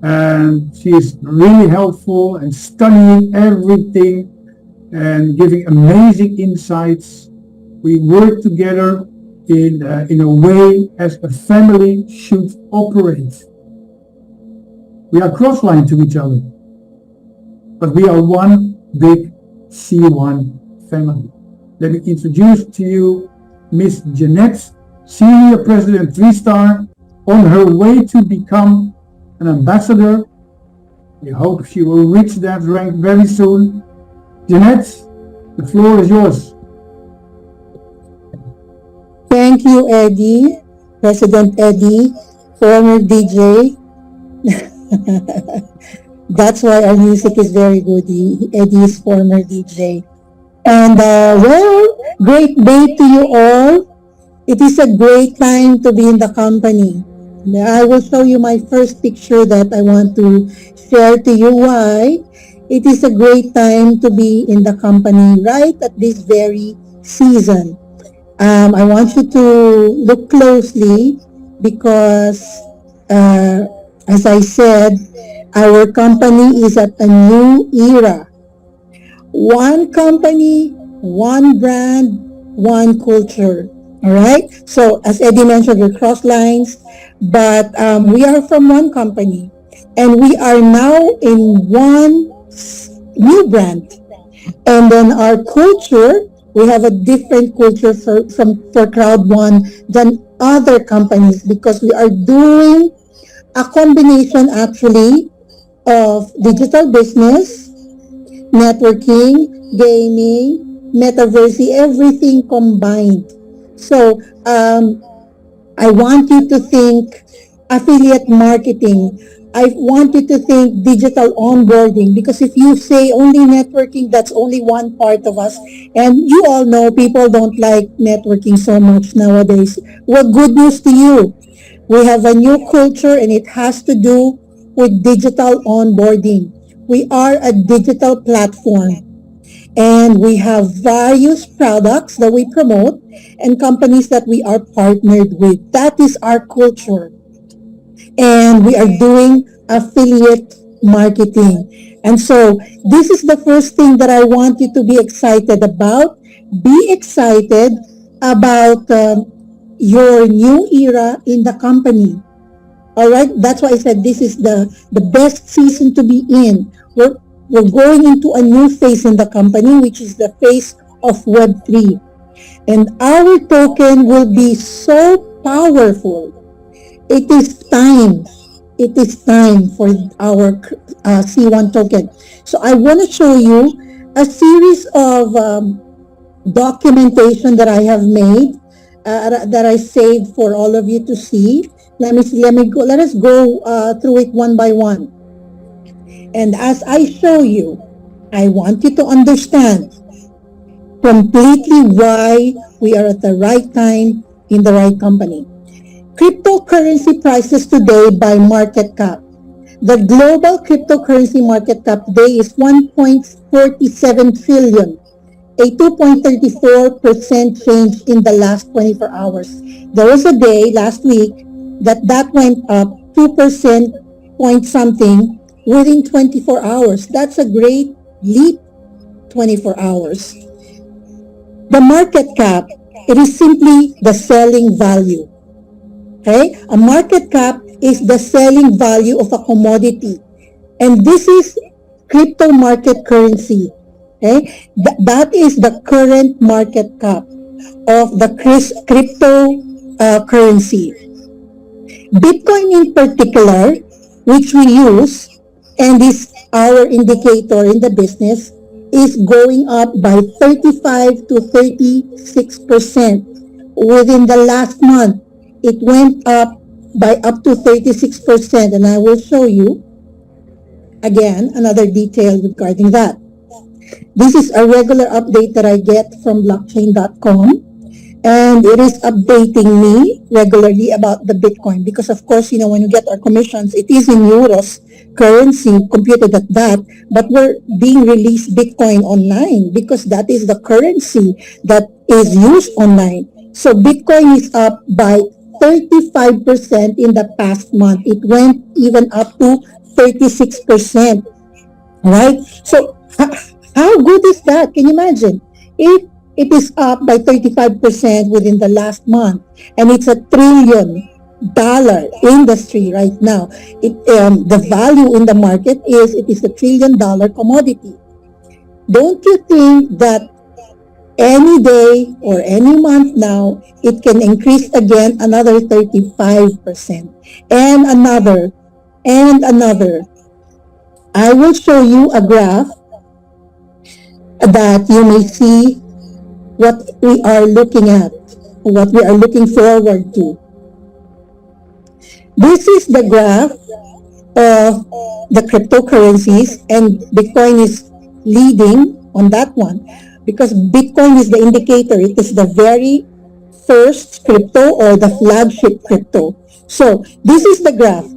and she is really helpful and studying everything and giving amazing insights. We work together in a way as a family should operate. We are cross-lined to each other, but we are one big C1 family. Let me introduce to you Miss Jannet, Senior President 3-star, on her way to become an ambassador. We hope she will reach that rank very soon. Jannet, the floor is yours. Thank you, Eddie, President Eddie, former DJ. That's why our music is very good. Eddie is former DJ. And well, great day to you all. It is a great time to be in the company. I will show you my first picture that I want to share to you why it is a great time to be in the company right at this very season. I want you to look closely because, as I said, our company is at a new era. One company, one brand, one culture. All right. So as Eddie mentioned, we're cross lines, but we are from one company, and we are now in one new brand. And then our culture, we have a different culture for Crowd One than other companies because we are doing a combination actually of digital business, networking, gaming, metaverse, everything combined. So I want you to think affiliate marketing. I want you to think digital onboarding because if you say only networking, that's only one part of us. And you all know people don't like networking so much nowadays. Well, good news to you. We have a new culture and it has to do with digital onboarding. We are a digital platform and we have various products that we promote and companies that we are partnered with. That is our culture. And we are doing affiliate marketing. And so this is the first thing that I want you to be excited about. Be excited about your new era in the company. All right, that's why I said this is the best season to be in. We're going into a new phase in the company, which is the phase of Web3. And our token will be so powerful. It is time. It is time for our C1 token. So I want to show you a series of documentation that I have made, that I saved for all of you to see. Let us go through it one by one. And as I show you, I want you to understand completely why we are at the right time in the right company. Cryptocurrency prices today by market cap. The global cryptocurrency market cap today is 1.47 trillion, a 2.34% change in the last 24 hours. There was a day last week that went up 2% point something within 24 hours. That's a great leap, 24 hours. The market cap, it is simply the selling value. Okay? A market cap is the selling value of a commodity. And this is crypto market currency. Okay? That is the current market cap of the crypto currency. Bitcoin in particular, which we use, and is our indicator in the business, is going up by 35 to 36% within the last month. It went up by up to 36%, and I will show you again another detail regarding that. This is a regular update that I get from blockchain.com, and it is updating me regularly about the Bitcoin because, of course, when you get our commissions, it is in euros currency computed at that, but we're being released Bitcoin online because that is the currency that is used online. So Bitcoin is up by 35% in the past month. It went even up to 36%. Right? So, how good is that? Can you imagine? If it is up by 35% within the last month, and it's a $1 trillion industry right now, the value in the market is it is $1 trillion commodity. Don't you think that any day or any month now, it can increase again another 35%, and another, and another? I will show you a graph that you may see what we are looking at, what we are looking forward to. This is the graph of the cryptocurrencies, and Bitcoin is leading on that one because Bitcoin is the indicator. It is the very first crypto or the flagship crypto. So this is the graph.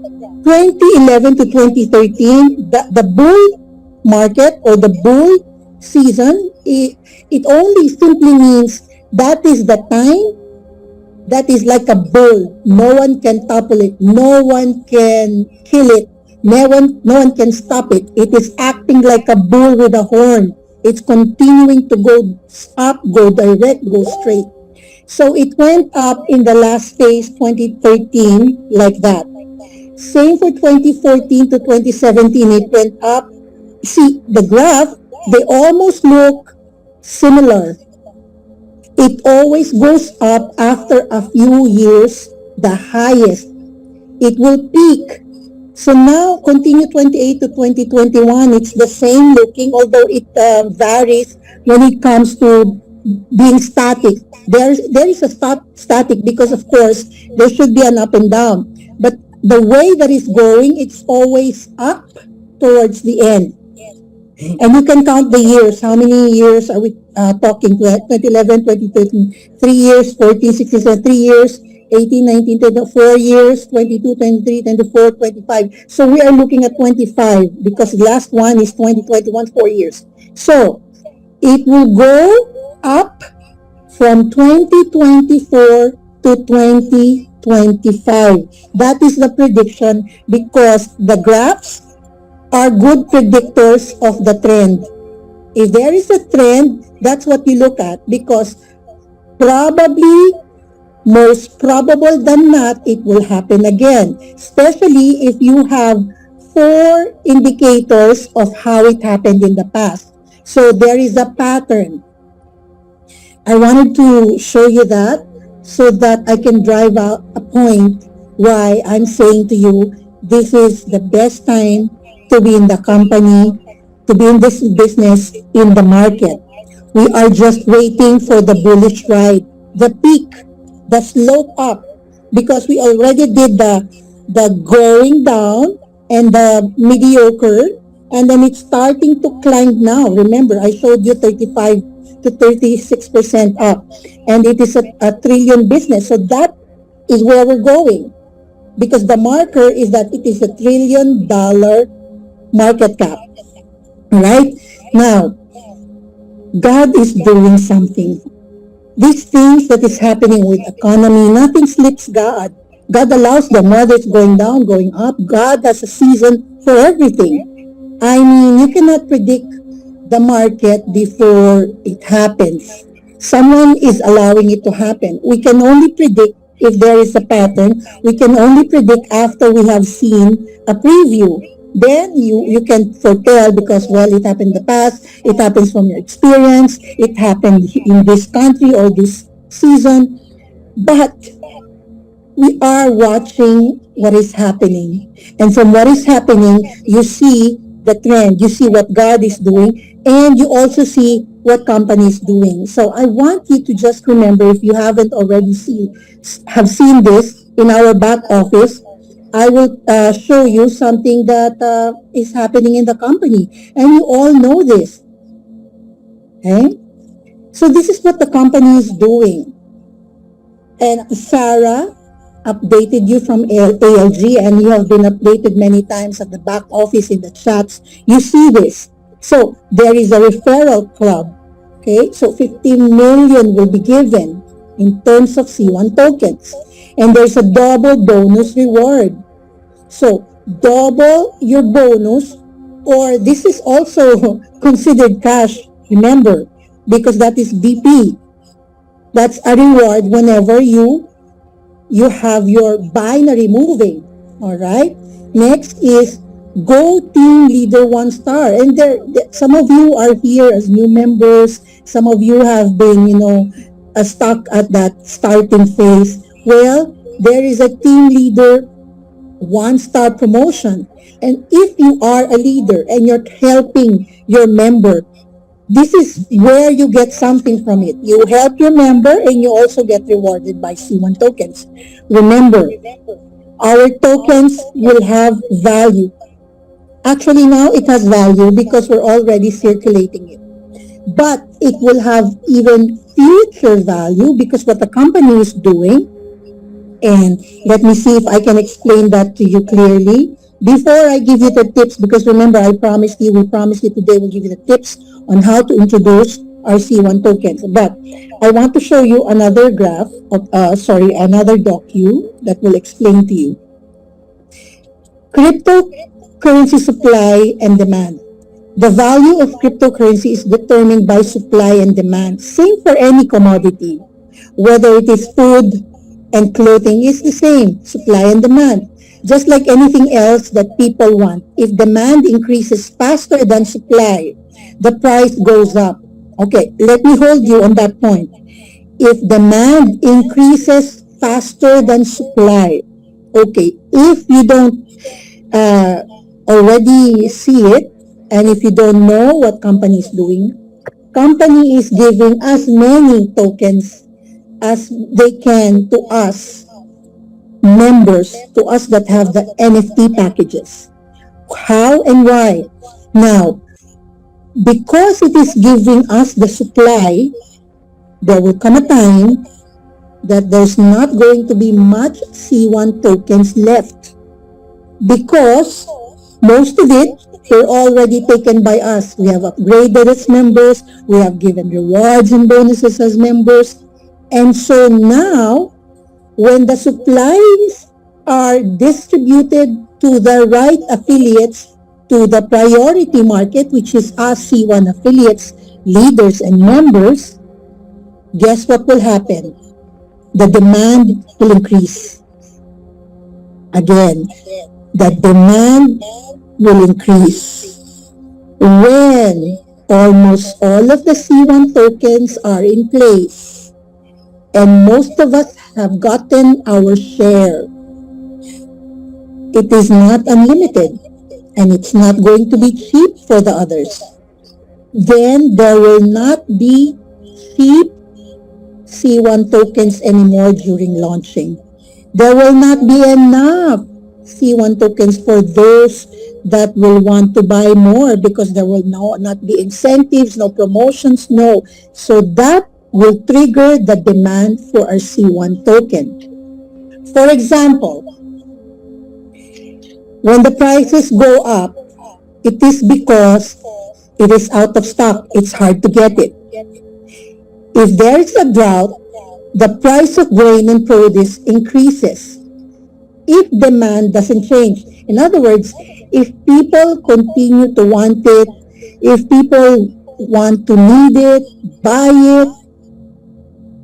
2011 to 2013, the bull market or the bull season, it only simply means that is the time that is like a bull. No one can topple it. No one can kill it. No one can stop it. It is acting like a bull with a horn. It's continuing to go up, go direct, go straight. So it went up in the last phase, 2013, like that. Same for 2014 to 2017, it went up. See, the graph, they almost look similar. It always goes up after a few years, the highest. It will peak. So now, continue 28 to 2021, it's the same looking, although it varies when it comes to being static. There is a static because, of course, there should be an up and down. But the way that it's going, it's always up towards the end. And you can count the years. How many years are we talking? 2011, 2013, 3 years, 14, 16, 17, 3 years, 18, 19, 20, 4 years, 22, 23, 24, 25. So we are looking at 25 because the last one is 2021, 4 years. So it will go up from 2024 to 2025. That is the prediction because the graphs are good predictors of the trend. If there is a trend, that's what you look at because probably, most probable than not, it will happen again, especially if you have 4 indicators of how it happened in the past. So there is a pattern. I wanted to show you that so that I can drive out a point why I'm saying to you, this is the best time to be in the company, to be in this business, in the market. We are just waiting for the bullish ride, the peak, the slope up, because we already did the going down and the mediocre, and then it's starting to climb now. Remember, I showed you 35 to 36% up, and it is a trillion business. So that is where we're going, because the marker is that it is $1 trillion market cap. Right? Now, God is doing something. These things that is happening with economy, nothing slips God. God allows them, whether it's going down, going up. God has a season for everything. I mean, you cannot predict the market before it happens. Someone is allowing it to happen. We can only predict if there is a pattern. We can only predict after we have seen a preview. Then you can foretell because, well, it happened in the past, it happens from your experience, it happened in this country or this season. But we are watching what is happening. And from what is happening, you see the trend, you see what God is doing, and you also see what company is doing. So I want you to just remember, if you haven't already seen this in our back office, I will show you something that is happening in the company. And you all know this. Okay? So this is what the company is doing. And Sarah updated you from ALG, and you have been updated many times at the back office in the chats. You see this. So there is a referral club. Okay? So 15 million will be given in terms of C1 tokens. And there's a double bonus reward. So, double your bonus, or this is also considered cash, remember, because that is BP. That's a reward whenever you have your binary moving. All right. Next is Go Team Leader 1 star. And some of you are here as new members. Some of you have been, stuck at that starting phase. Well, there is a Team Leader 1 star promotion. And if you are a leader and you're helping your member, this is where you get something from it. You help your member and you also get rewarded by C1 tokens. Remember, our tokens will have value. Actually, now it has value because we're already circulating it. But it will have even future value because what the company is doing, and let me see if I can explain that to you clearly. Before I give you the tips, because remember, we promised you today we'll give you the tips on how to introduce our C1 tokens. But I want to show you another graph, another docu that will explain to you. Cryptocurrency supply and demand. The value of cryptocurrency is determined by supply and demand. Same for any commodity. Whether it is food and clothing is the same, supply and demand. Just like anything else that people want, if demand increases faster than supply, the price goes up. Okay, let me hold you on that point. If demand increases faster than supply, okay, if you don't already see it, and if you don't know what company is doing, company is giving as many tokens as they can to us members, to us that have the NFT packages. How and why? Now, because it is giving us the supply, there will come a time that there's not going to be much C1 tokens left because most of it were already taken by us. We have upgraded as members, we have given rewards and bonuses as members, and so now when the supplies are distributed to the right affiliates, to the priority market, which is us C1 affiliates, leaders, and members, guess what will happen? The demand will increase. Again, the demand will increase. When almost all of the C1 tokens are in place, and most of us have gotten our share, it is not unlimited, and it's not going to be cheap for the others. Then there will not be cheap C1 tokens anymore during launching. There will not be enough C1 tokens for those that will want to buy more because there will not be incentives, no promotions, no. So that will trigger the demand for our C1 token. For example, when the prices go up, it is because it is out of stock. It's hard to get it. If there is a drought, the price of grain and produce increases if demand doesn't change. In other words, if people continue to want it, if people want to need it, buy it,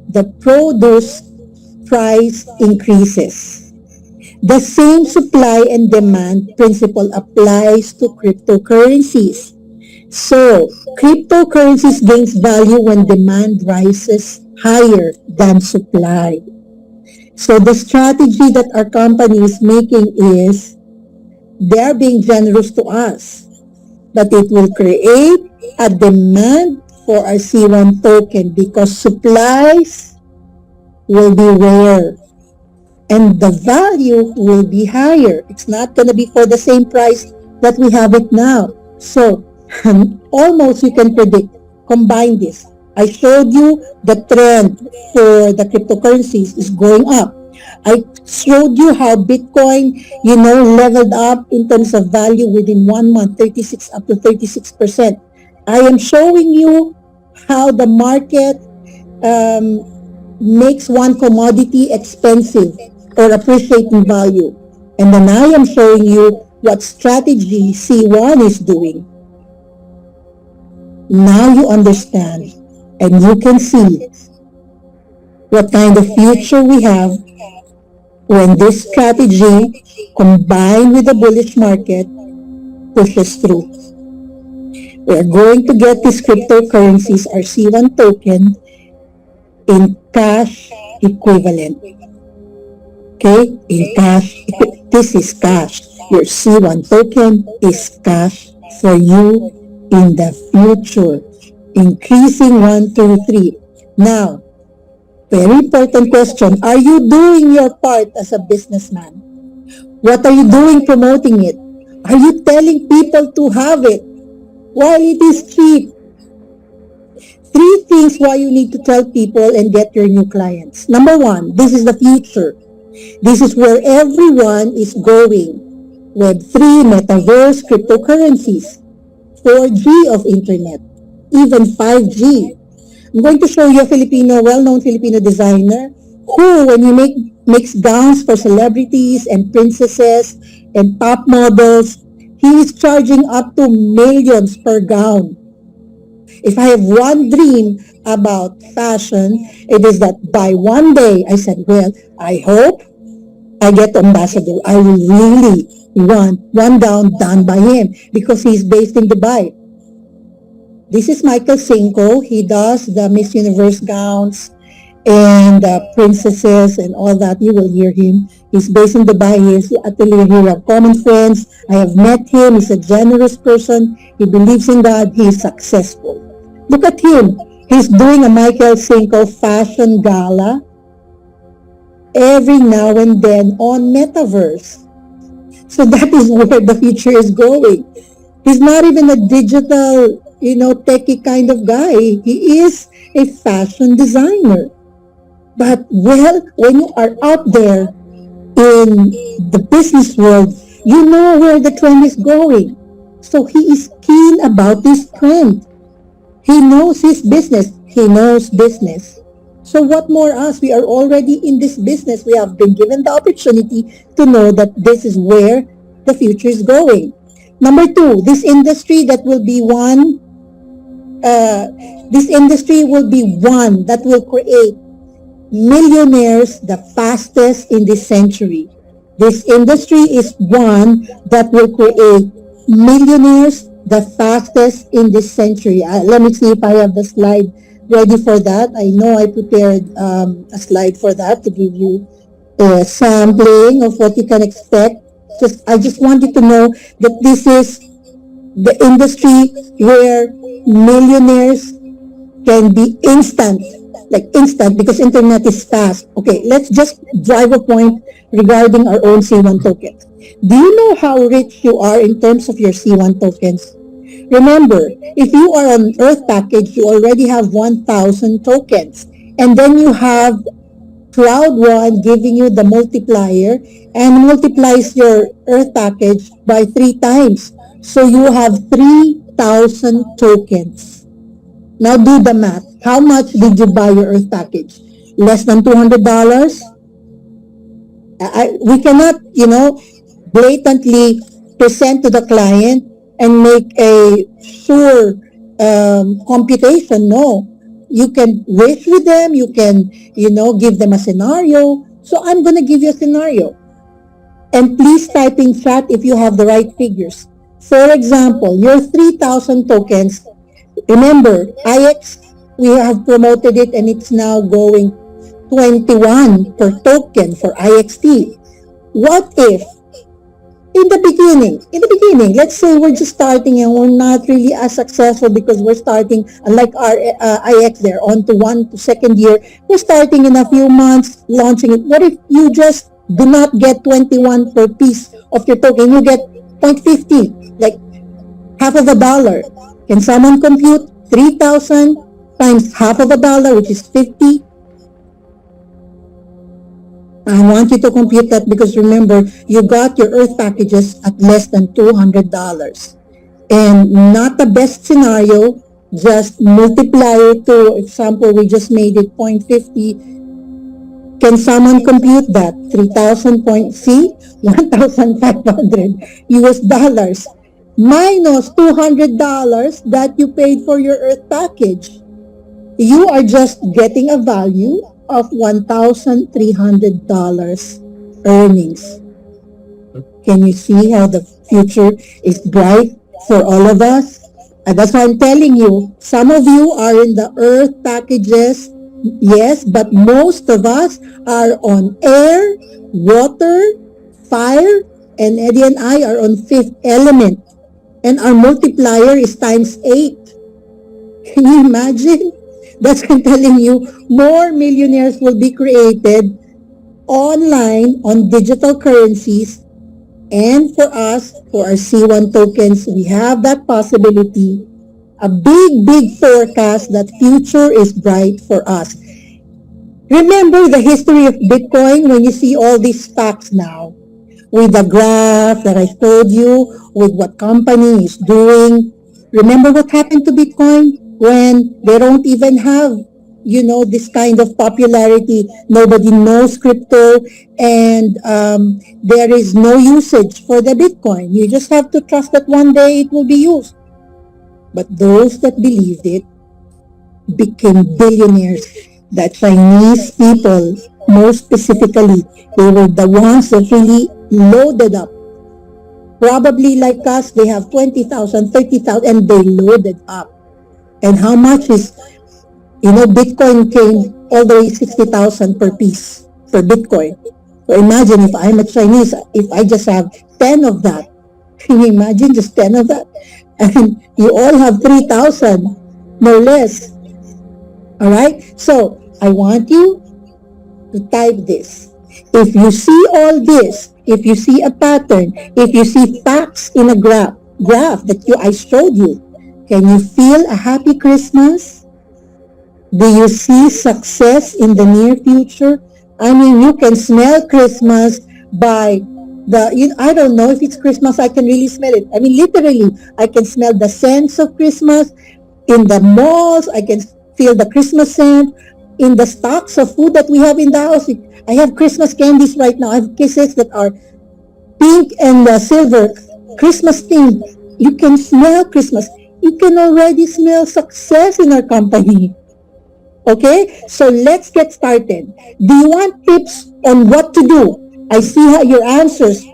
the produce price increases. The same supply and demand principle applies to cryptocurrencies. So, cryptocurrencies gains value when demand rises higher than supply. So the strategy that our company is making is they're being generous to us, but it will create a demand for our C1 token because supplies will be rare and the value will be higher. It's not going to be for the same price that we have it now. So almost you can predict, combine this. I showed you the trend for the cryptocurrencies is going up. I showed you how Bitcoin, leveled up in terms of value within 1 month, 36 up to 36%. I am showing you how the market makes one commodity expensive. or appreciating value. And then I am showing you what strategy C1 is doing. Now you understand and you can see what kind of future we have when this strategy combined with the bullish market pushes through. We are going to get these cryptocurrencies, our C1 token, in cash equivalent. Okay? In cash, this is cash. Your C1 token is cash for you in the future. Increasing 1, 2, 3. Now, very important question. Are you doing your part as a businessman? What are you doing promoting it? Are you telling people to have it while it is cheap? 3 things why you need to tell people and get your new clients. Number 1, this is the future. This is where everyone is going. Web3, metaverse, cryptocurrencies, 4G of internet, even 5G. I'm going to show you a well-known Filipino designer who, when he makes gowns for celebrities and princesses and top models, he is charging up to millions per gown. If I have one dream about fashion, it is that by one day, I said, well, I hope I get ambassador. I will really want one gown done by him because he's based in Dubai. This is Michael Cinco. He does the Miss Universe gowns and princesses and all that. You will hear him. He's based in Dubai. He's atelier here. We have common friends. I have met him. He's a generous person. He believes in God. He is successful. Look at him. He's doing a Michael Cinco fashion gala every now and then on Metaverse. So that is where the future is going. He's not even a digital, techie kind of guy. He is a fashion designer. But, well, when you are out there in the business world, you know where the trend is going. So he is keen about this trend. He knows his business. He knows business. So what more us? We are already in this business. We have been given the opportunity to know that this is where the future is going. Number 2, this industry that will be one that will create millionaires the fastest in this century. This industry is one that will create millionaires the fastest in this century. Let me see if I have the slide ready for that. I know I prepared a slide for that to give you a sampling of what you can expect. I just want you to know that this is the industry where millionaires can be instant because internet is fast. Okay, let's just drive a point regarding our own C1 tokens. Do you know how rich you are in terms of your C1 tokens? Remember, if you are on Earth package, you already have 1,000 tokens. And then you have Cloud One giving you the multiplier and multiplies your Earth package by 3 times. So you have 3,000 tokens. Now do the math. How much did you buy your Earth package? Less than $200? We cannot, blatantly present to the client and make a sure computation. No. You can wish with them. You can, give them a scenario. So I'm going to give you a scenario. And please type in chat if you have the right figures. For example, your 3,000 tokens, remember, IX, we have promoted it and it's now going 21 per token for IXT. What if in the beginning, let's say we're just starting and we're not really as successful because we're starting, unlike our IX there, on to 1 to 2nd year, we're starting in a few months, launching it. What if you just do not get 21 per piece of your token? You get 0.50, like half of a dollar. Can someone compute 3,000 times half of a dollar, which is 50? I want you to compute that because remember, you got your Earth packages at less than $200. And not the best scenario, just multiply it to, example, we just made it 0.50 Can someone compute that? 3,000 point C, 1,500 US dollars minus $200 that you paid for your Earth package. You are just getting a value of $1,300 earnings. Can you see how the future is bright for all of us? And that's why I'm telling you, some of you are in the Earth packages, yes, but most of us are on air, water, fire, and Eddie and I are on fifth element. And our multiplier is times 8. Can you imagine? That's why I'm telling you, more millionaires will be created online on digital currencies. And for us, for our C1 tokens, we have that possibility, a big forecast that future is bright for us. Remember the history of Bitcoin when you see all these facts now, with the graph that I told you, with what company is doing. Remember what happened to Bitcoin when they don't even have, this kind of popularity. Nobody knows crypto, and there is no usage for the Bitcoin. You just have to trust that one day it will be used. But those that believed it became billionaires. The Chinese people, more specifically, they were the ones that really loaded up. Probably like us, they have 20,000, 30,000, and they loaded up. And how much is, Bitcoin came all the way 60,000 per piece, per Bitcoin. So imagine if I'm a Chinese, if I just have 10 of that. Can you imagine just 10 of that? And you all have 3,000, no less. All right? So I want you to type this. If you see all this, if you see a pattern, if you see facts in a graph that I showed you, can you feel a happy Christmas? Do you see success in the near future? I mean, you can smell Christmas by I don't know if it's Christmas, I can really smell it. I mean, literally, I can smell the scents of Christmas in the malls. I can feel the Christmas scent in the stocks of food that we have in the house. I have Christmas candies right now. I have kisses that are pink and silver, Christmas themed. You can smell Christmas. You can already smell success in our company. Okay, so let's get started. Do you want tips on what to do? I see how your answers,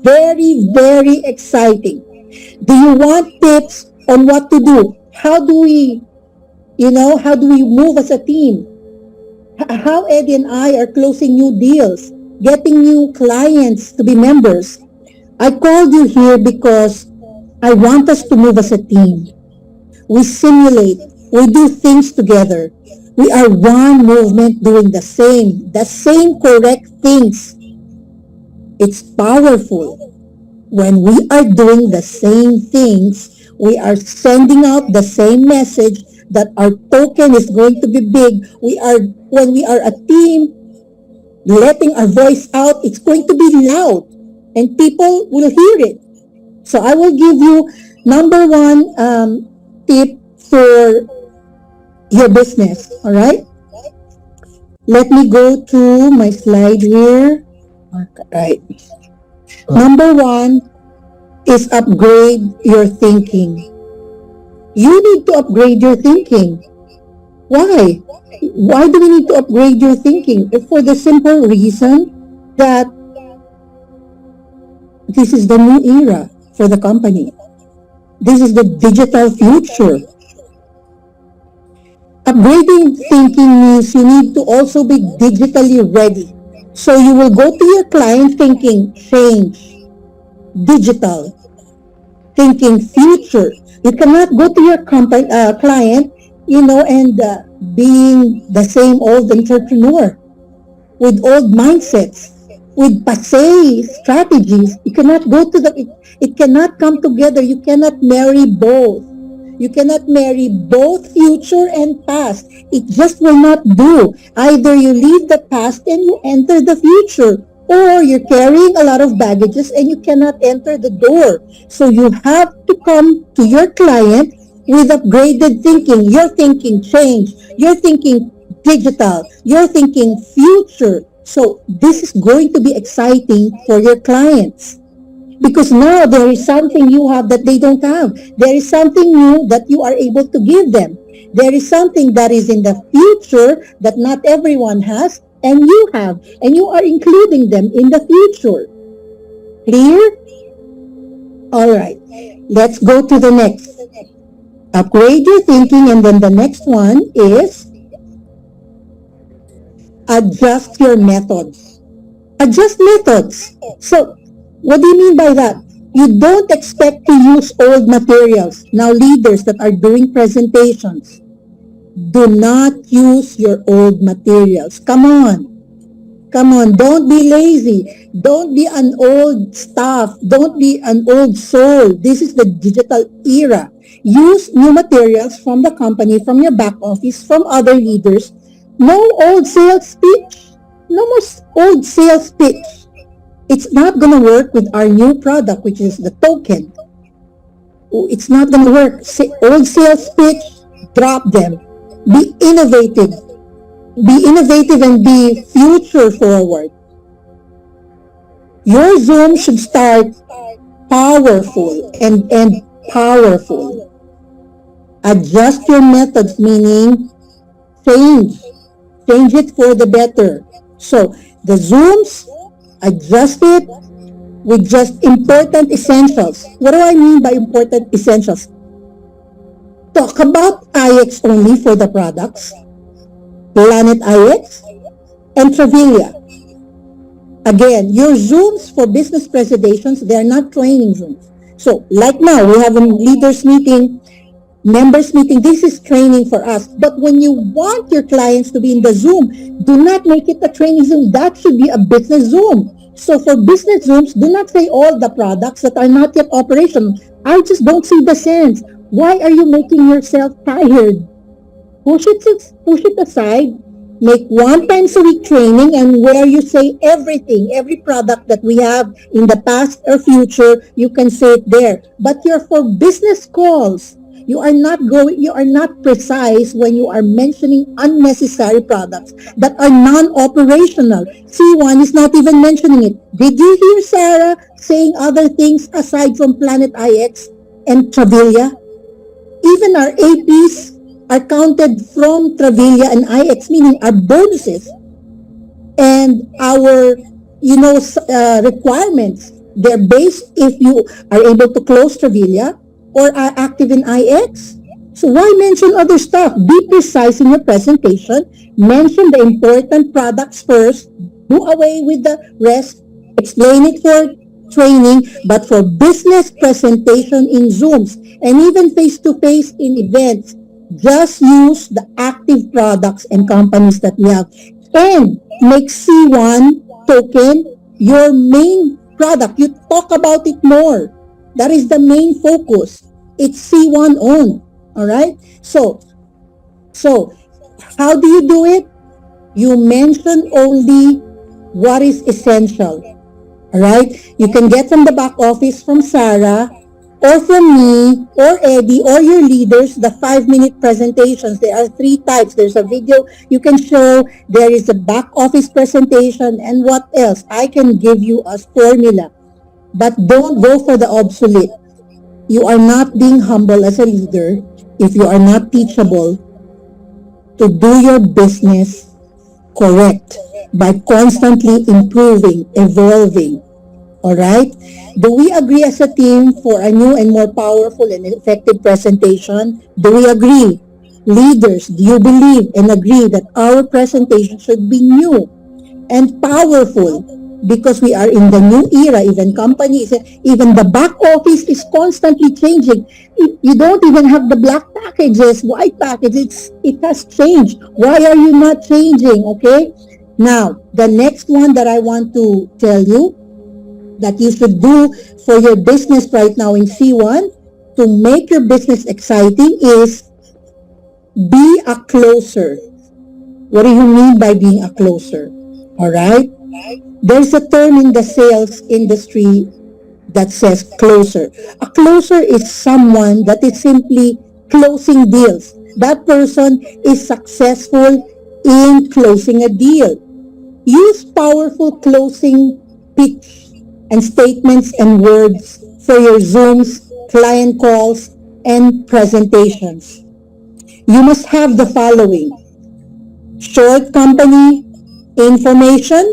very exciting. Do you want tips on what to do? How do we move as a team? How Eddie and I are closing new deals, getting new clients to be members. I called you here because I want us to move as a team. We simulate, we do things together. We are one movement doing the same correct things. It's powerful. When we are doing the same things, we are sending out the same message that our token is going to be big. When we are a team, letting our voice out, it's going to be loud and people will hear it. So I will give you number one tip for your business, all right? Let me go to my slide here. All right. Number one is upgrade your thinking. You need to upgrade your thinking. Why? Why do we need to upgrade your thinking? For the simple reason that this is the new era for the company. This is the digital future. Upgrading thinking means you need to also be digitally ready. So you will go to your client thinking change, digital, thinking future. You cannot go to your client, and being the same old entrepreneur with old mindsets, with passé strategies. You cannot go to it cannot come together. You cannot marry both. You cannot marry both future and past. It just will not do. Either you leave the past and you enter the future, or you're carrying a lot of baggages and you cannot enter the door. So you have to come to your client with upgraded thinking. Your thinking change. Your thinking digital, you're thinking future. So this is going to be exciting for your clients. Because now there is something you have that they don't have. There is something new that you are able to give them. There is something that is in the future that not everyone has and you have. And you are including them in the future. Clear? Alright. Let's go to the next. Upgrade your thinking, and then the next one is adjust your methods. Adjust methods. So, what do you mean by that? You don't expect to use old materials. Now, leaders that are doing presentations, do not use your old materials. Come on. Come on, don't be lazy. Don't be an old staff. Don't be an old soul. This is the digital era. Use new materials from the company, from your back office, from other leaders. No old sales pitch. No more old sales pitch. It's not going to work with our new product, which is the token. It's not going to work. Old sales pitch, drop them. Be innovative. Be innovative and be future forward. Your Zoom should start powerful and end powerful. Adjust your methods, meaning change. Change it for the better. So, the Zooms, adjust it with just important essentials. What do I mean by important essentials? Talk about IX only for the products, Planet IX, and Travalia. Again, your Zooms for business presentations, they're not training Zooms. So, like now, we have a leaders meeting, members meeting, this is training for us. But when you want your clients to be in the Zoom, do not make it a training Zoom. That should be a business Zoom. So for business Zooms, do not say all the products that are not yet operational. I just don't see the sense. Why are you making yourself tired? Push it aside. Make one times a week training, and where you say everything, every product that we have in the past or future, you can say it there. But you're for business calls. You are not precise when you are mentioning unnecessary products that are non-operational. C1 is not even mentioning it. Did you hear Sarah saying other things aside from Planet IX and Travalia? Even our APs are counted from Travalia and IX, meaning our bonuses and our, requirements. They're based if you are able to close Travalia or are active in IX. So why mention other stuff? Be precise in your presentation. Mention the important products first. Do away with the rest. Explain it for training, but for business presentation in Zooms and even face-to-face in events, just use the active products and companies that we have. And make C1 token your main product. You talk about it more. That is the main focus. It's C1 on. All right? So how do you do it? You mention only what is essential. All right? You can get from the back office, from Sarah, or from me, or Eddie, or your leaders, the 5-minute presentations. There are 3 types. There's a video you can show. There is a back office presentation. And what else? I can give you a formula. But don't go for the obsolete. You are not being humble as a leader if you are not teachable to do your business correct by constantly improving, evolving. All right? Do we agree as a team for a new and more powerful and effective presentation? Do we agree? Leaders, do you believe and agree that our presentation should be new and powerful? Because we are in the new era, even companies, even the back office is constantly changing. You don't even have the black packages, white packages. It has changed. Why are you not changing? Okay? Now, the next one that I want to tell you that you should do for your business right now in C1 to make your business exciting is be a closer. What do you mean by being a closer? All right? There's a term in the sales industry that says closer. A closer is someone that is simply closing deals. That person is successful in closing a deal. Use powerful closing pitch and statements and words for your Zooms, client calls, and presentations. You must have the following: short company information,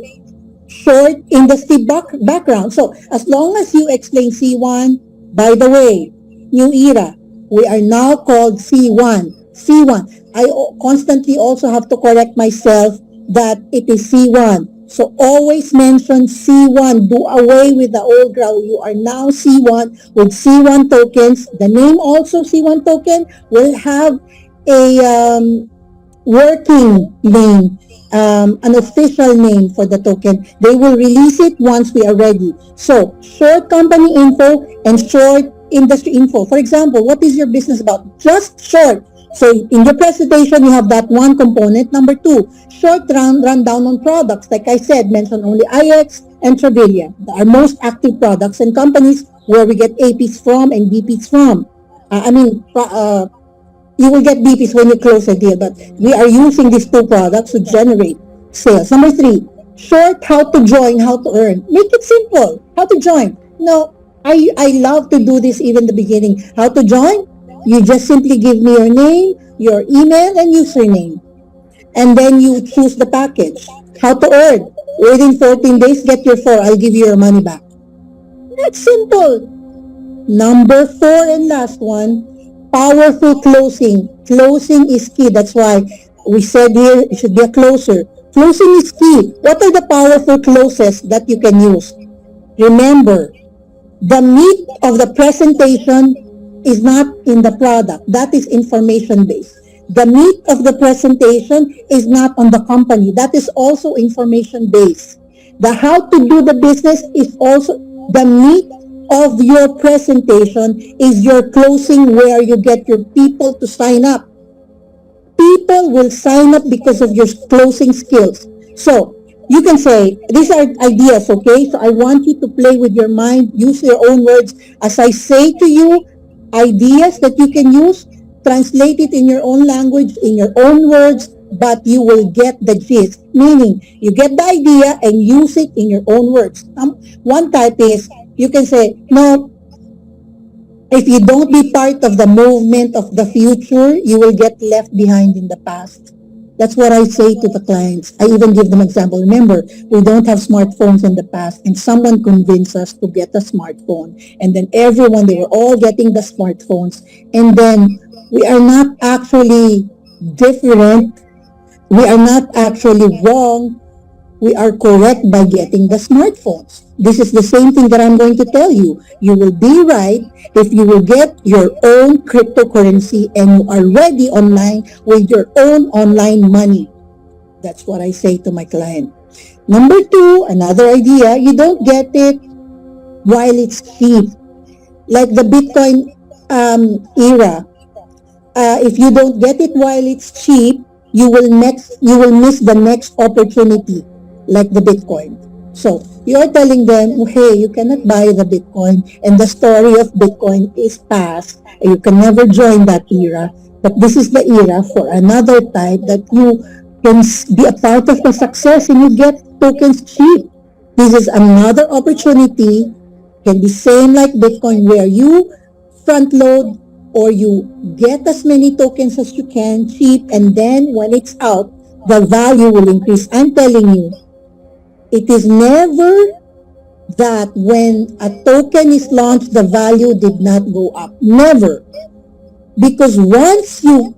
short industry background. So as long as you explain C1, by the way, new era, we are now called C1. C1. Constantly also have to correct myself that it is C1. So always mention C1. Do away with the old ground. You are now C1 with C1 tokens. The name also C1 token will have a working name, an official name for the token. They will release it once we are ready. So, short company info and short industry info. For example, what is your business about? Just short. So, in your presentation, you have that one component. Number two, short rundown on products. Like I said, mention only IX and Travalia, our most active products and companies where we get APs from and BPs from. You will get BPs when you close a deal, but we are using these two products to generate sales. Number three, short how to join, how to earn. Make it simple. How to join. No, I love to do this even the beginning. How to join? You just simply give me your name, your email, and username. And then you choose the package. How to earn? Within 14 days, get your 4. I'll give you your money back. That's simple. Number 4 and last one, powerful closing. Closing is key. That's why we said here it should be a closer. Closing is key. What are the powerful closes that you can use? Remember, the meat of the presentation is not in the product. That is information based. The meat of the presentation is not on the company. That is also information based. The how to do the business is also the meat of your presentation is your closing, where you get your people to sign up. People will sign up because of your closing skills. So you can say, these are ideas, okay? So I want you to play with your mind, use your own words. As I say to you, ideas that you can use, translate it in your own language, in your own words, but you will get the gist. Meaning, you get the idea and use it in your own words. One type is, you can say, no, if you don't be part of the movement of the future, you will get left behind in the past. That's what I say to the clients. I even give them example. Remember, we don't have smartphones in the past, and someone convinced us to get a smartphone. And then everyone, they were all getting the smartphones. And then we are not actually different. We are not actually wrong. We are correct by getting the smartphones. This is the same thing that I'm going to tell you. You will be right if you will get your own cryptocurrency and you are ready online with your own online money. That's what I say to my client. Number 2, another idea, you don't get it while it's cheap. Like the Bitcoin era. If you don't get it while it's cheap, you will miss the next opportunity, like the Bitcoin. So you're telling them, hey, you cannot buy the Bitcoin, and the story of Bitcoin is past. You can never join that era. But this is the era for another type that you can be a part of the success and you get tokens cheap. This is another opportunity. Can be same like Bitcoin, where you front load or you get as many tokens as you can cheap, and then when it's out, the value will increase. I'm telling you, it is never that when a token is launched, the value did not go up. Never. Because once you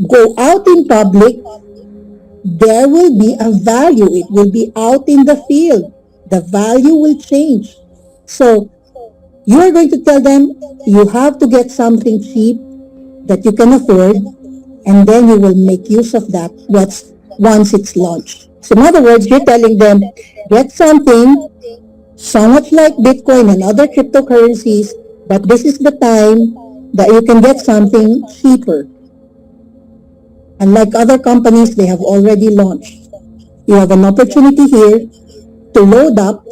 go out in public, there will be a value. It will be out in the field. The value will change. So you are going to tell them you have to get something cheap that you can afford, and then you will make use of that once it's launched. So in other words, you're telling them, get something so much like Bitcoin and other cryptocurrencies, but this is the time that you can get something cheaper. Unlike other companies, they have already launched. You have an opportunity here to load up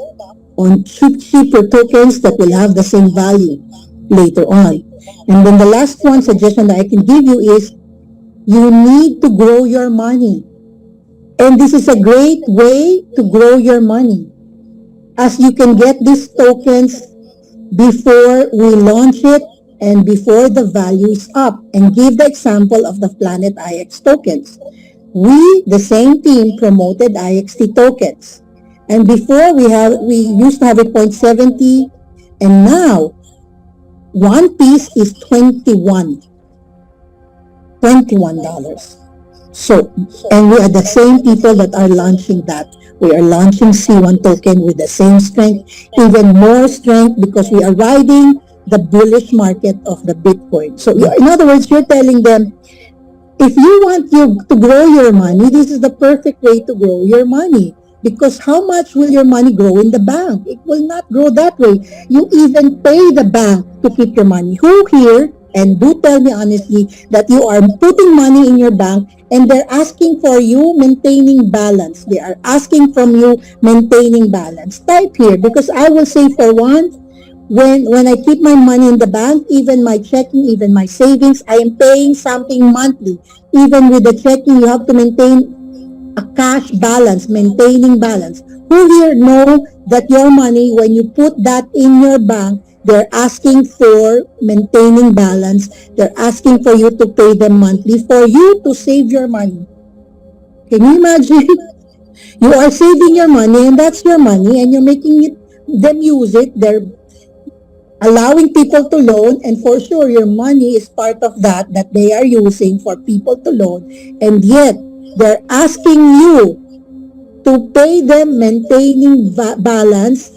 on cheaper tokens that will have the same value later on. And then the last one suggestion that I can give you is, you need to grow your money. And this is a great way to grow your money, as you can get these tokens before we launch it and before the value is up. And give the example of the Planet IX tokens. We, the same team, promoted IXT tokens. And before we used to have a 0.70, and now one piece is $21. So, and we are the same people that are launching that. We are launching C1 token with the same strength, even more strength, because we are riding the bullish market of the Bitcoin. So in other words, you're telling them, if you want to grow your money, this is the perfect way to grow your money. Because how much will your money grow in the bank? It will not grow that way. You even pay the bank to keep your money. Who here, and do tell me honestly, that you are putting money in your bank and they're asking for you maintaining balance. They are asking from you maintaining balance. Type here, because I will say for one, when I keep my money in the bank, even my checking, even my savings, I am paying something monthly. Even with the checking, you have to maintain a cash balance, maintaining balance. Who here know that your money, when you put that in your bank, they're asking for maintaining balance. They're asking for you to pay them monthly for you to save your money. Can you imagine? You are saving your money and that's your money and you're making them use it. They're allowing people to loan, and for sure your money is part of that they are using for people to loan, and yet they're asking you to pay them maintaining balance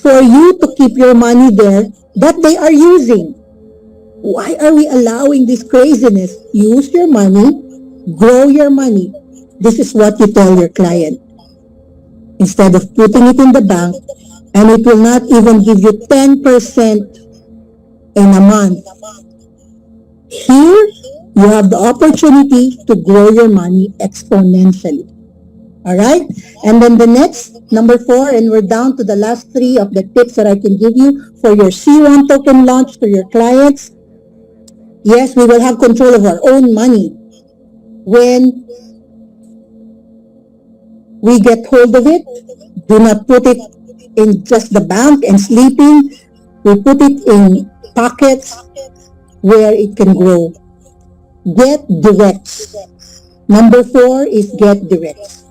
for you to keep your money there that they are using. Why are we allowing this craziness? Use your money, grow your money. This is what you tell your client. Instead of putting it in the bank, and it will not even give you 10% in a month. Here, you have the opportunity to grow your money exponentially. All right? And then the next, number 4, and we're down to the last 3 of the tips that I can give you for your C1 token launch to your clients. Yes, we will have control of our own money when we get hold of it. Do not put it in just the bank and sleeping. We put it in pockets where it can grow. Get directs. Number 4 is get directs.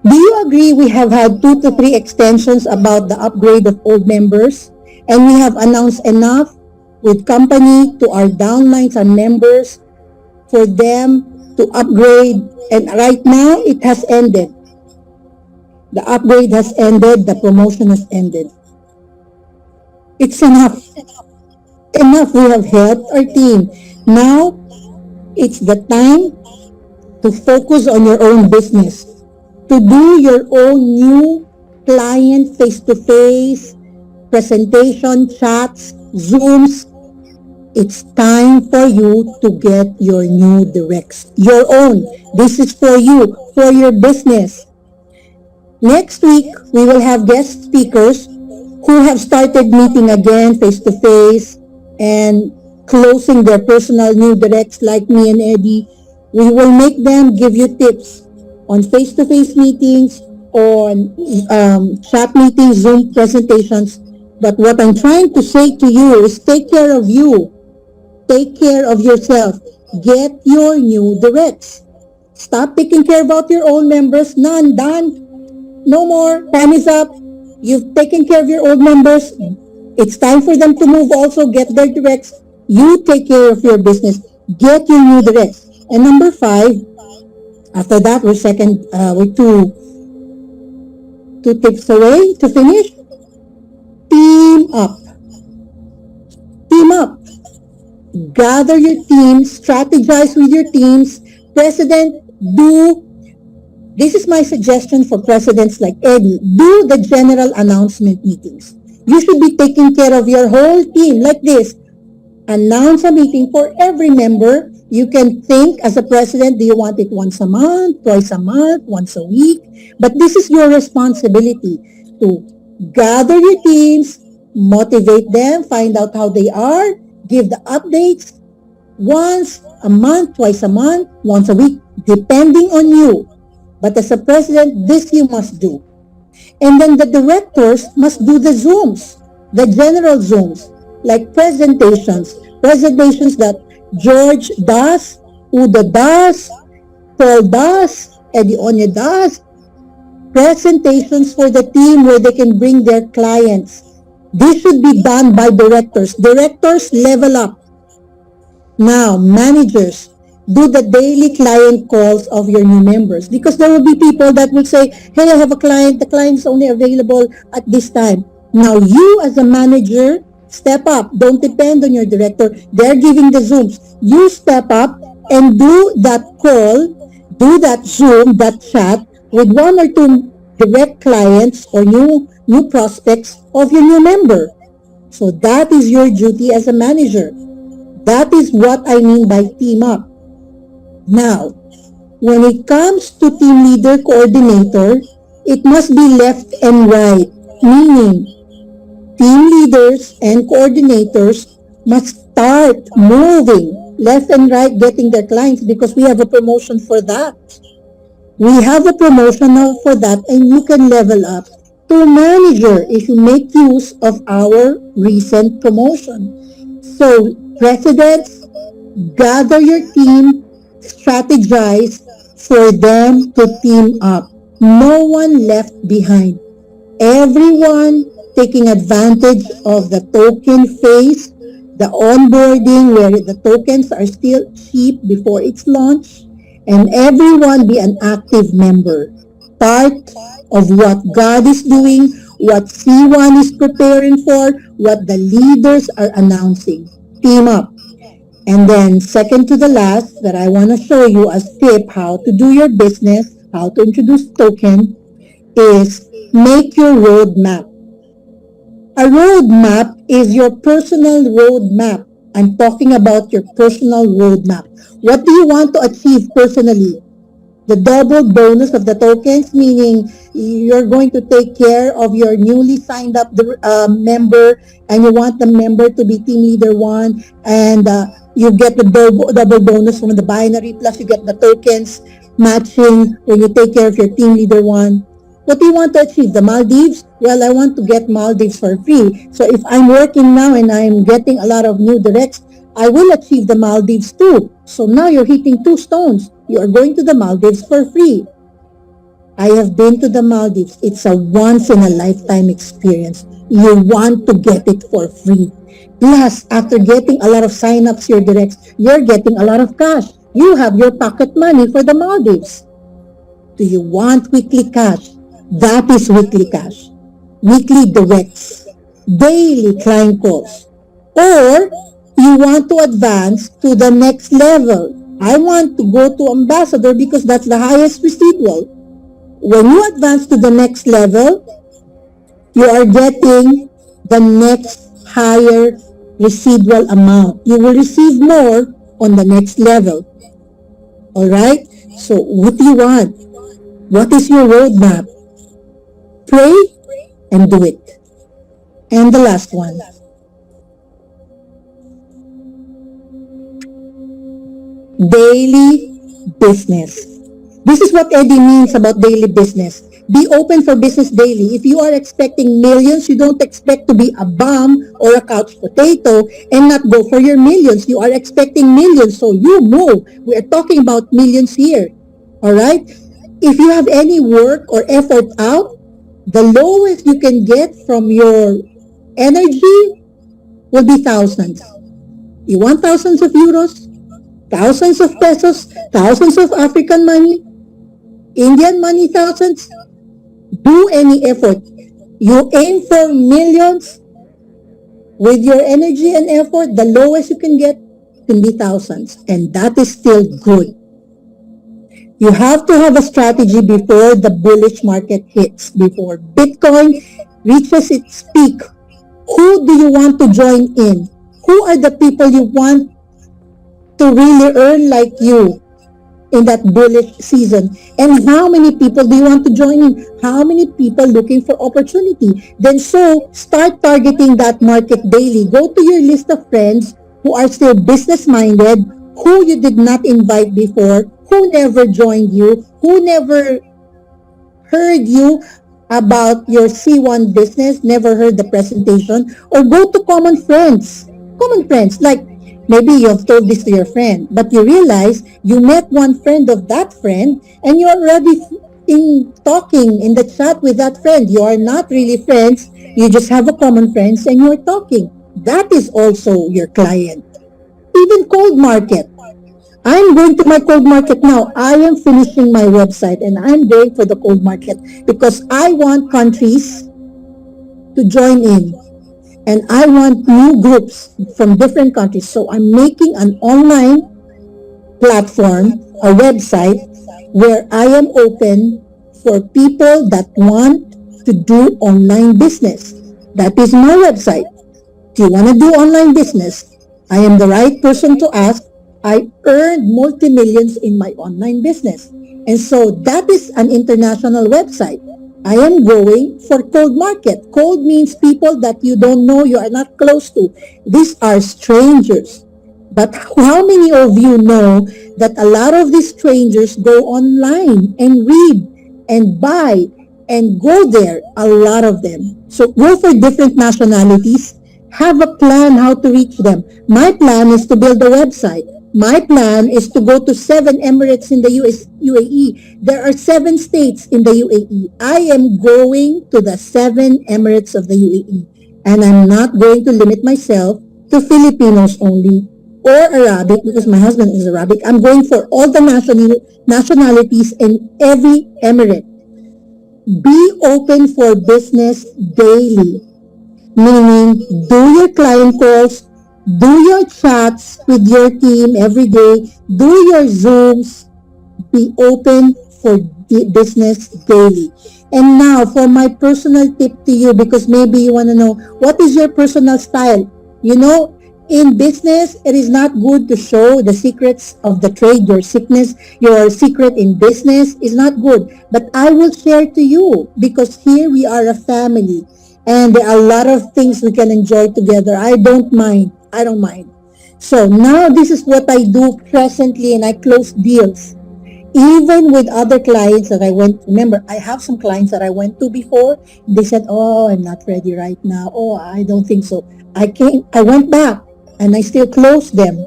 Do you agree we have had 2 to 3 extensions about the upgrade of old members, and we have announced enough with company to our downlines and members for them to upgrade, and right now it has ended. The upgrade has ended, the promotion has ended. It's enough. Enough, we have helped our team. Now, it's the time to focus on your own business, to do your own new client face-to-face presentation, chats, Zooms. It's time for you to get your new directs, your own. This is for you, for your business. Next week, we will have guest speakers who have started meeting again face-to-face and closing their personal new directs like me and Eddie. We will make them give you tips on face-to-face meetings, on chat meetings, Zoom presentations. But what I'm trying to say to you is take care of you. Take care of yourself. Get your new directs. Stop taking care about your own members. None, done. No more. Time is up. You've taken care of your old members. It's time for them to move also. Get their directs. You take care of your business. Get your new directs. And number 5, after that, we're two tips away to finish. Team up. Team up. Gather your team. Strategize with your teams. President, this is my suggestion for presidents like Eddie. Do the general announcement meetings. You should be taking care of your whole team like this. Announce a meeting for every member. You can think as a president, do you want it once a month, twice a month, once a week? But this is your responsibility to gather your teams, motivate them, find out how they are, give the updates once a month, twice a month, once a week, depending on you. But as a president, this you must do. And then the directors must do the Zooms, the general Zooms, like presentations that George does, Udo does, Paul does, Eddie Onya does, presentations for the team where they can bring their clients. This should be done by directors. Directors level up. Now, managers, do the daily client calls of your new members because there will be people that will say, hey, I have a client, the client is only available at this time. Now, you as a manager, step up. Don't depend on your director. They're giving the Zooms. You step up and do that call, do that Zoom, that chat with one or two direct clients or new prospects of your new member. So that is your duty as a manager. That is what I mean by team up. Now, when it comes to team leader coordinator, it must be left and right, meaning team leaders and coordinators must start moving left and right getting their clients because we have a promotion for that. We have a promotion now for that and you can level up to manager if you make use of our recent promotion. So, presidents, gather your team, strategize for them to team up. No one left behind. Everyone taking advantage of the token phase, the onboarding where the tokens are still cheap before its launch, and everyone be an active member. Part of what God is doing, what C1 is preparing for, what the leaders are announcing. Team up. And then second to the last that I want to show you as tip how to do your business, how to introduce token is make your roadmap. A roadmap is your personal roadmap. I'm talking about your personal roadmap. What do you want to achieve personally? The double bonus of the tokens, meaning you're going to take care of your newly signed up member and you want the member to be team leader 1 and you get the double bonus from the binary plus you get the tokens matching when you take care of your team leader 1. What do you want to achieve? The Maldives? Well, I want to get Maldives for free. So if I'm working now and I'm getting a lot of new directs, I will achieve the Maldives too. So now you're hitting 2 stones. You are going to the Maldives for free. I have been to the Maldives. It's a once-in-a-lifetime experience. You want to get it for free. Plus, after getting a lot of sign-ups, your directs, you're getting a lot of cash. You have your pocket money for the Maldives. Do you want weekly cash? That is weekly cash. Weekly directs. Daily client calls. Or, you want to advance to the next level. I want to go to ambassador because that's the highest residual. When you advance to the next level, you are getting the next higher residual amount. You will receive more on the next level. Alright? So, what do you want? What is your roadmap? Pray and do it. And the last one. Daily business. This is what Eddie means about daily business. Be open for business daily. If you are expecting millions, you don't expect to be a bum or a couch potato and not go for your millions. You are expecting millions, so you move. We are talking about millions here. Alright? If you have any work or effort out, the lowest you can get from your energy will be thousands. You want thousands of euros? Thousands of pesos? Thousands of African money? Indian money thousands? Do any effort. You aim for millions with your energy and effort, the lowest you can get can be thousands. And that is still good. You have to have a strategy before the bullish market hits, before Bitcoin reaches its peak. Who do you want to join in? Who are the people you want to really earn like you in that bullish season? And how many people do you want to join in? How many people looking for opportunity? Then start targeting that market daily. Go to your list of friends who are still business-minded, who you did not invite before, who never joined you, who never heard you about your C1 business, never heard the presentation, or go to common friends, like maybe you have told this to your friend, but you realize you met one friend of that friend, and you're already in talking in the chat with that friend. You are not really friends, you just have a common friends and you're talking. That is also your client. Even cold market. I'm going to my cold market now. I am finishing my website and I'm going for the cold market because I want countries to join in and I want new groups from different countries. So I'm making an online platform, a website where I am open for people that want to do online business. That is my website. Do you want to do online business? I am the right person to ask. I earned multi-millions in my online business. And so that is an international website. I am going for cold market. Cold means people that you don't know, you are not close to. These are strangers. But how many of you know that a lot of these strangers go online and read and buy and go there? A lot of them. So go for different nationalities. Have a plan how to reach them. My plan is to build a website. My plan is to go to 7 Emirates in the UAE. There are 7 states in the UAE. I am going to the 7 Emirates of the UAE. And I'm not going to limit myself to Filipinos only or Arabic because my husband is Arabic. I'm going for all the nationalities in every emirate. Be open for business daily, meaning do your client calls, do your chats with your team every day, do your Zooms, be open for business daily. And now for my personal tip to you, because maybe you want to know, what is your personal style? You know, in business, it is not good to show the secrets of the trade. Your secret in business is not good. But I will share to you because here we are a family and there are a lot of things we can enjoy together. I don't mind. So now this is what I do presently and I close deals. Even with other clients that I remember, I have some clients that I went to before. They said, oh, I'm not ready right now. Oh, I don't think so. I went back and I still closed them.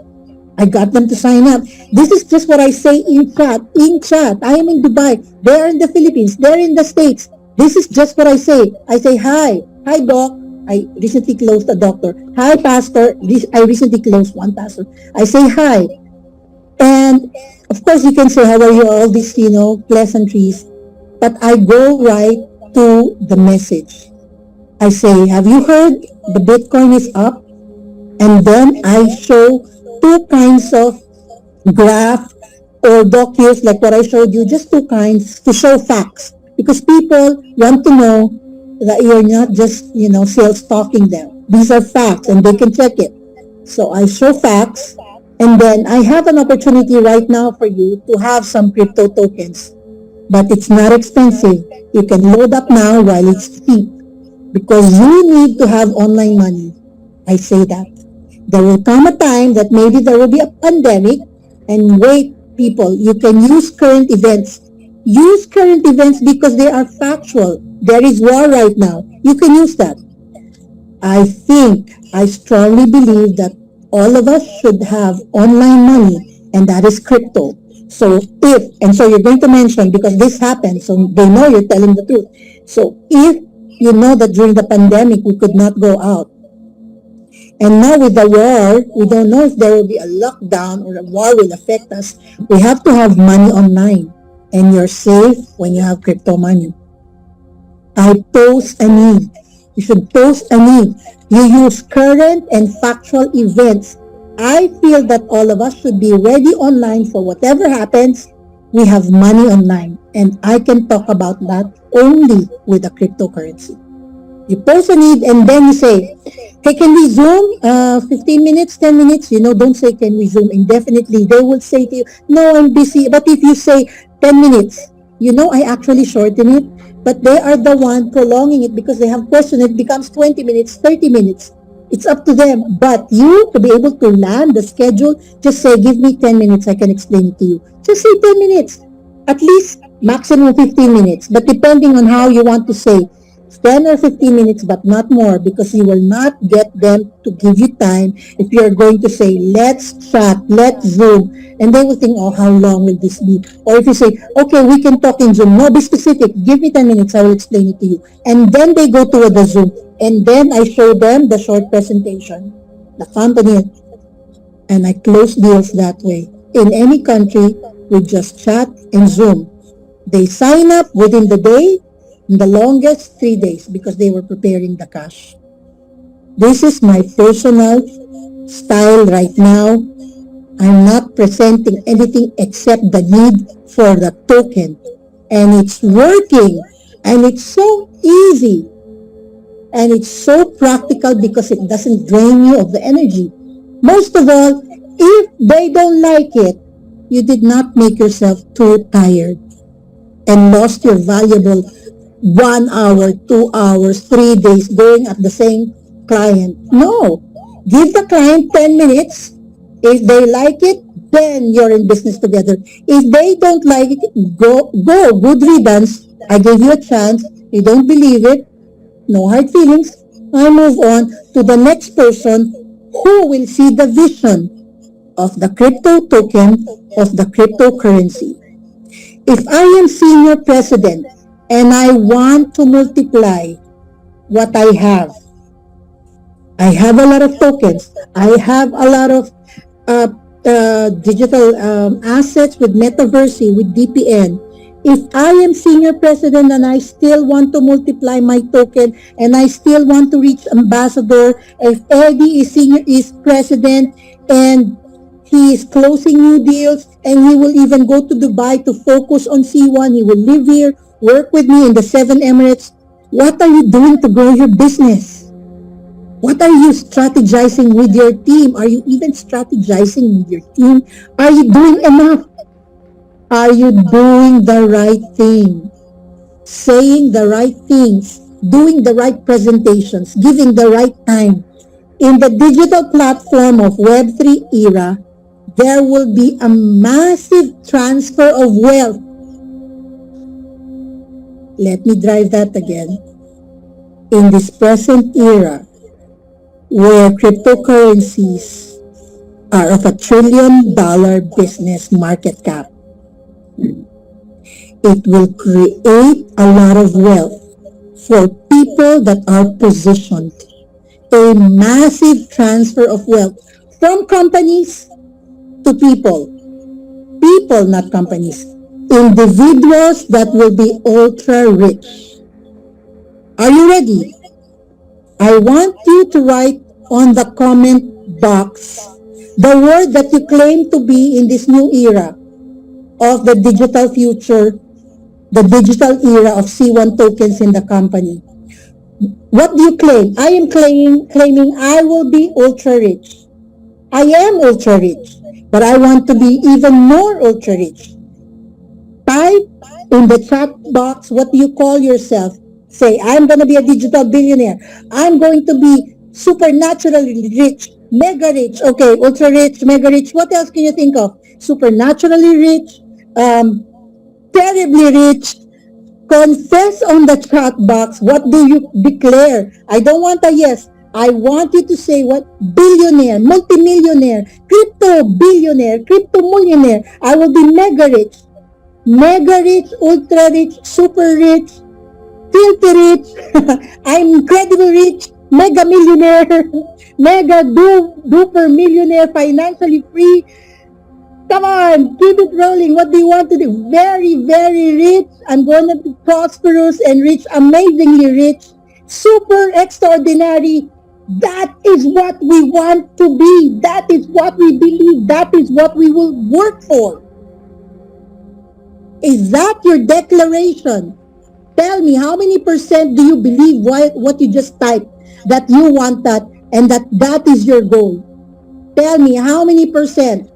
I got them to sign up. This is just what I say in chat. I am in Dubai. They're in the Philippines. They're in the States. This is just what I say. I say, hi doc. I recently closed a doctor. Hi pastor. I recently closed one pastor. I say hi. And of course, you can say, how are you, all these, pleasantries. But I go right to the message. I say, have you heard the Bitcoin is up? And then I show 2 kinds of graph or docus, like what I showed you, just 2 kinds to show facts. Because people want to know that you're not just, sales talking them. These are facts and they can check it. So I show facts. And then I have an opportunity right now for you to have some crypto tokens. But it's not expensive. You can load up now while it's cheap. Because you need to have online money. I say that. There will come a time that maybe there will be a pandemic. And wait, people, you can use current events. Use current events because they are factual. There is war right now. You can use that. I strongly believe that all of us should have online money, and that is crypto. So so you're going to mention, because this happened, so they know you're telling the truth. So if you know that during the pandemic we could not go out, and now with the war, we don't know if there will be a lockdown or a war will affect us. We have to have money online, and you're safe when you have crypto money. I pose a need. You should pose a need. You use current and factual events. I feel that all of us should be ready online for whatever happens. We have money online. And I can talk about that only with a cryptocurrency. You pose a need and then you say, hey, can we Zoom 15 minutes, 10 minutes? Don't say, can we Zoom indefinitely? They will say to you, no, I'm busy. But if you say 10 minutes, I actually shorten it. But they are the one prolonging it because they have questioned it becomes 20 minutes, 30 minutes. It's up to them. But you, to be able to land the schedule, just say, give me 10 minutes, I can explain it to you. Just say 10 minutes. At least maximum 15 minutes. But depending on how you want to say, 10 or 15 minutes, but not more, because you will not get them to give you time if you're going to say, let's chat, let's Zoom, and they will think, oh, how long will this be? Or if you say, okay, we can talk in Zoom, no, be specific, give me 10 minutes, I will explain it to you. And then they go to the Zoom, and then I show them the short presentation, the company, and I close deals that way. In any country, we just chat and Zoom. They sign up within the day, in the longest 3 days, because they were preparing the cash. This is my personal style right now. I'm not presenting anything except the need for the token. And it's working. And it's so easy. And it's so practical because it doesn't drain you of the energy. Most of all, if they don't like it, you did not make yourself too tired and lost your valuable 1 hour, 2 hours, 3 days going at the same client. No. Give the client 10 minutes. If they like it, then you're in business together. If they don't like it, go. Good riddance. I gave you a chance. You don't believe it. No hard feelings. I move on to the next person who will see the vision of the crypto token, of the cryptocurrency. If I am senior president and I want to multiply what I have a lot of tokens. I have a lot of digital assets with Metaverse, with DPN. If I am senior president and I still want to multiply my token and I still want to reach ambassador, if Eddie is president and he is closing new deals and he will even go to Dubai to focus on C1, he will live here, work with me in the 7 Emirates. What are you doing to grow your business? What are you strategizing with your team? Are you even strategizing with your team? Are you doing enough? Are you doing the right thing? Saying the right things, doing the right presentations, giving the right time. In the digital platform of Web3 era, there will be a massive transfer of wealth. Let me drive that again. In this present era, where cryptocurrencies are of $1 trillion business market cap, it will create a lot of wealth for people that are positioned. A massive transfer of wealth from companies to people. People, not companies. Individuals that will be ultra rich. Are you ready? I want you to write on the comment box the word that you claim to be in this new era of the digital future, the digital era of C1 tokens in the company. What do you claim? I am claiming I will be ultra rich. I am ultra rich, but I want to be even more ultra rich. Type in the chat box what do you call yourself. Say, I'm going to be a digital billionaire. I'm going to be supernaturally rich, mega rich. Okay, ultra rich, mega rich. What else can you think of? Supernaturally rich, terribly rich. Confess on the chat box. What do you declare? I don't want a yes. I want you to say what? Billionaire, multimillionaire, crypto billionaire, crypto millionaire. I will be mega rich, ultra rich, super rich, filthy rich. I'm incredibly rich, mega millionaire, mega duper millionaire, financially free. Come on, keep it rolling. What do you want to do? Very, very rich. I'm going to be prosperous and rich, amazingly rich, super extraordinary. That is what we want to be. That is what we believe. That is what we will work for. Is that your declaration? Tell me, how many percent do you believe what you just typed, that you want that and that is your goal? Tell me, how many percent?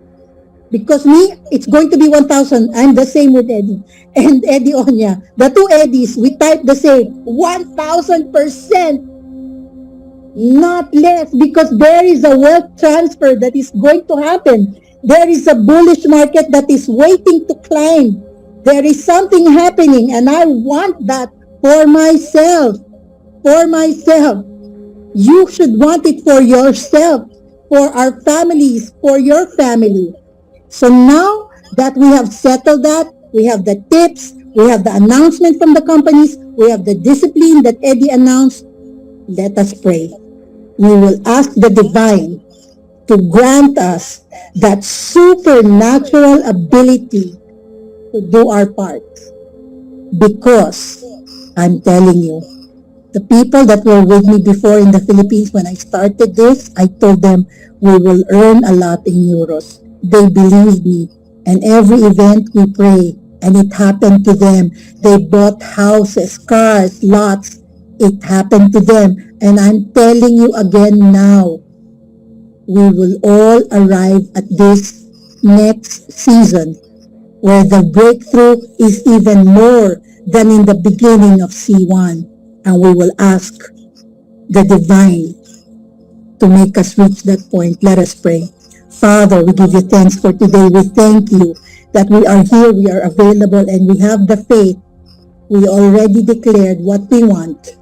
Because me, it's going to be 1,000. I'm the same with Eddie and Eddie Onya. The two Eddies, we type the same. 1,000%. Not less, because there is a wealth transfer that is going to happen. There is a bullish market that is waiting to climb. There is something happening and I want that for myself. For myself. You should want it for yourself, for our families, for your family. So now that we have settled that, we have the tips, we have the announcement from the companies, we have the discipline that Eddie announced, let us pray. We will ask the divine to grant us that supernatural ability to do our part. Because I'm telling you, the people that were with me before in the Philippines when I started this, I told them we will earn a lot in euros. They believed me. And every event we pray, and it happened to them. They bought houses, cars, lots. It happened to them. And I'm telling you again now, we will all arrive at this next season where the breakthrough is even more than in the beginning of C1. And we will ask the divine to make us reach that point. Let us pray. Father, we give you thanks for today. We thank you that we are here, we are available, and we have the faith. We already declared what we want.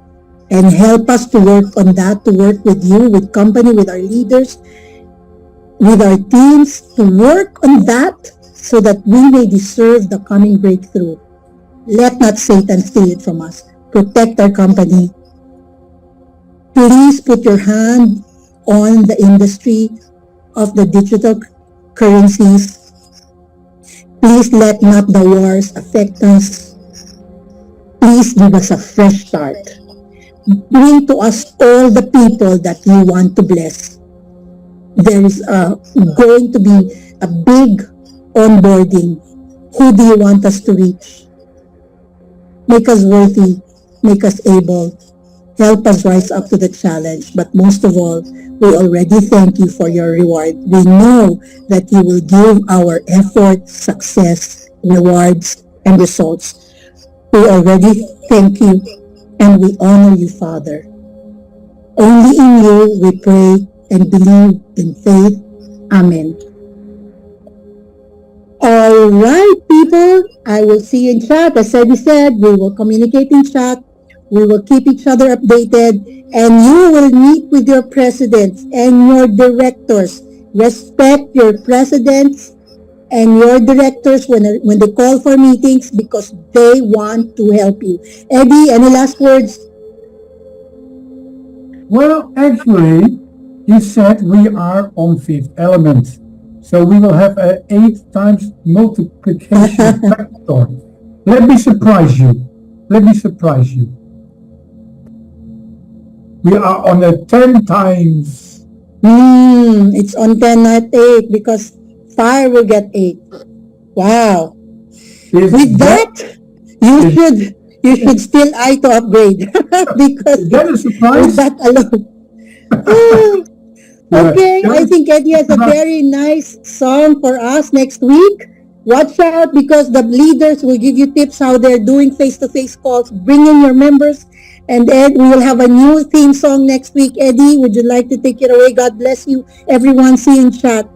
And help us to work on that, to work with you, with company, with our leaders, with our teams, to work on that so that we may deserve the coming breakthrough. Let not Satan steal it from us. Protect our company. Please put your hand on the industry of the digital currencies. Please let not the wars affect us. Please give us a fresh start. Bring to us all the people that you want to bless. There is going to be a big onboarding. Who do you want us to reach? Make us worthy. Make us able. Help us rise up to the challenge. But most of all, we already thank you for your reward. We know that you will give our effort, success, rewards, and results. We already thank you and we honor you, Father. Only in you we pray and believe in faith. Amen. All right, people. I will see you in chat. As Eddie said, we will communicate in chat. We will keep each other updated. And you will meet with your presidents and your directors. Respect your presidents and your directors when they call for meetings because they want to help you. Eddie, any last words? Well, actually, you said we are on fifth element. So we will have an 8 times multiplication factor. Let me surprise you. Let me surprise you. We are on a 10 times. It's on 10, not 8, because fire will get 8. Wow. With that, you should still eye to upgrade because Is that a with surprise? that alone. Okay, I think Eddie has a very nice song for us next week. Watch out because the leaders will give you tips how they're doing face-to-face calls. Bring in your members. And Ed, we will have a new theme song next week. Eddie, would you like to take it away? God bless you. Everyone, see you in chat.